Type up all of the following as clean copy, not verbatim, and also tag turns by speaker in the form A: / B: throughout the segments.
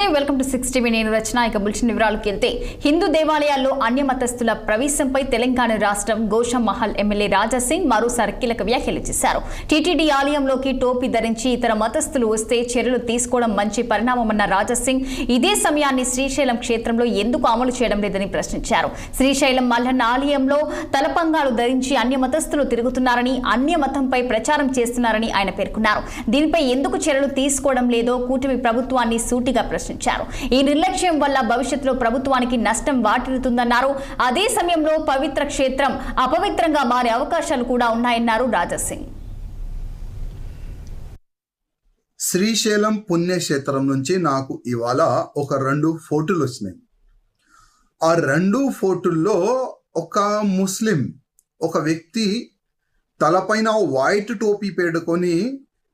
A: Welcome to 6 TV. నేను రచన. ఇక bulletin వివరాలకు వెళ్తే హిందూ దేవాలయాల్లో అన్య మతస్థుల ప్రవేశంపై తెలంగాణ రాష్ట్రం గోషామహల్ ఎమ్మెల్యే రాజాసింగ్ మరోసారి కీలక వ్యాఖ్యలు చేశారు. టీటీడీ ఆలయంలోకి టోపీ ధరించి ఇతర మతస్థులు వస్తే చర్యలు తీసుకోవడం మంచి పరిణామమన్న రాజాసింగ్ ఇదే సమయాన్ని శ్రీశైలం క్షేత్రంలో ఎందుకు అమలు చేయడం లేదని ప్రశ్నించారు. శ్రీశైలం మల్లన్న ఆలయంలో తలపంగాలు ధరించి అన్య మతస్థులు తిరుగుతున్నారని, అన్య మతంపై ప్రచారం చేస్తున్నారని ఆయన పేర్కొన్నారు. దీనిపై ఎందుకు చర్యలు తీసుకోవడం లేదో కూటమి ప్రభుత్వాన్ని సూటిగా ప్రశ్నించారు. ఈ నిర్లక్ష్యం వల్ల భవిష్యత్తులో ప్రభుత్వానికి నష్టం వాటిల్లుతుందన్నారు. అదే సమయంలో పవిత్ర క్షేత్రం అపవిత్రంగా మారే అవకాశాలు కూడా ఉన్నాయన్నారు రాజాసింగ్.
B: శ్రీశైలం పుణ్యక్షేత్రం నుంచి నాకు ఇవాళ ఒక 2 ఫోటోలు వచ్చినాయి. ఆ 2 ఫోటోల్లో ఒక ముస్లిం ఒక వ్యక్తి తలపైన వైట్ టోపీ పెట్టుకొని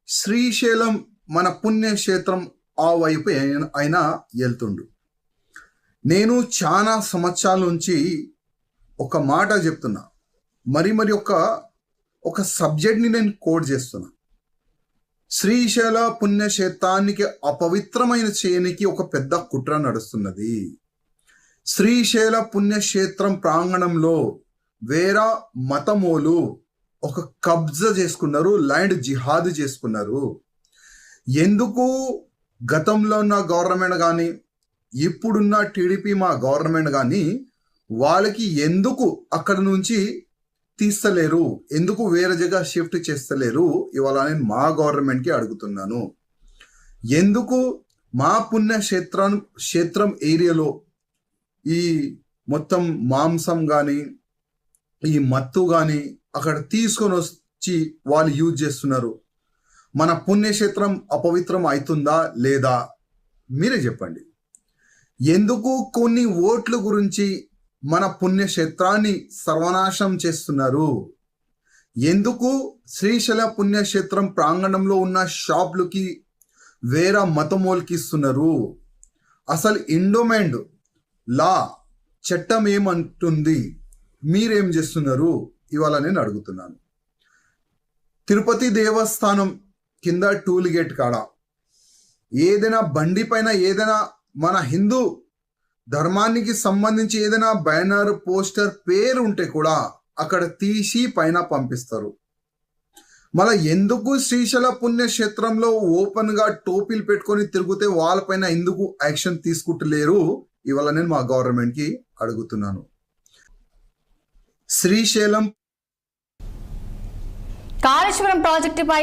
B: శ్రీశైలం మన పుణ్యక్షేత్రం ఆ వైపు ఆయన వెళ్తుండు. నేను చాలా సంవత్సరాల నుంచి ఒక మాట చెప్తున్నా, మరి ఒక సబ్జెక్ట్ని నేను కోడ్ చేస్తున్నా. శ్రీశైల పుణ్యక్షేత్రానికి అపవిత్రమైన చేయనికి ఒక పెద్ద కుట్ర నడుస్తున్నది. శ్రీశైల పుణ్యక్షేత్రం ప్రాంగణంలో వేరే మతమోలు ఒక కబ్జా చేసుకున్నారు, ల్యాండ్ జిహాద్ చేసుకున్నారు. ఎందుకు గతంలో ఉన్న గవర్నమెంట్ కానీ ఇప్పుడున్న టీడీపీ మా గవర్నమెంట్ కానీ వాళ్ళకి ఎందుకు అక్కడ నుంచి తీస్తలేరు, ఎందుకు వేరే జగ షిఫ్ట్ చేస్తలేరు? ఇవాళ నేను మా గవర్నమెంట్కి అడుగుతున్నాను. ఎందుకు మా క్షేత్రం ఏరియాలో ఈ మొత్తం మాంసం కానీ ఈ మత్తు కానీ అక్కడ తీసుకొని వచ్చి వాళ్ళు యూజ్ చేస్తున్నారు? మన పుణ్యక్షేత్రం అపవిత్రం అవుతుందా లేదా మీరే చెప్పండి. ఎందుకు కొన్ని ఓట్ల గురించి మన పుణ్యక్షేత్రాన్ని సర్వనాశనం చేస్తున్నారు? ఎందుకు శ్రీశైల పుణ్యక్షేత్రం ప్రాంగణంలో ఉన్న షాపులకి వేరే మతమోలకి ఇస్తున్నారు? అసలు ఎండోమెంట్ లా చట్టం ఏమంటుంది? మీరేం చేస్తున్నారు? ఇవాళ నేను అడుగుతున్నాను. తిరుపతి దేవస్థానం కింద టూల్ గేట్ కాడ ఏదైనా బండి పైన ఏదైనా మన హిందూ ధర్మానికి సంబంధించి ఏదైనా బ్యానర్ పోస్టర్ పేరు ఉంటే కూడా అక్కడ తీసి పైన పంపిస్తారు. మళ్ళీ ఎందుకు శ్రీశైల పుణ్యక్షేత్రంలో ఓపెన్ గా టోపీలు పెట్టుకొని తిరిగితే వాళ్ళపైన ఎందుకు యాక్షన్ తీసుకుంటలేరు? ఇవాళ నేను మా గవర్నమెంట్ కి అడుగుతున్నాను. శ్రీశైలం
A: కాళేశ్వరం ప్రాజెక్టుపై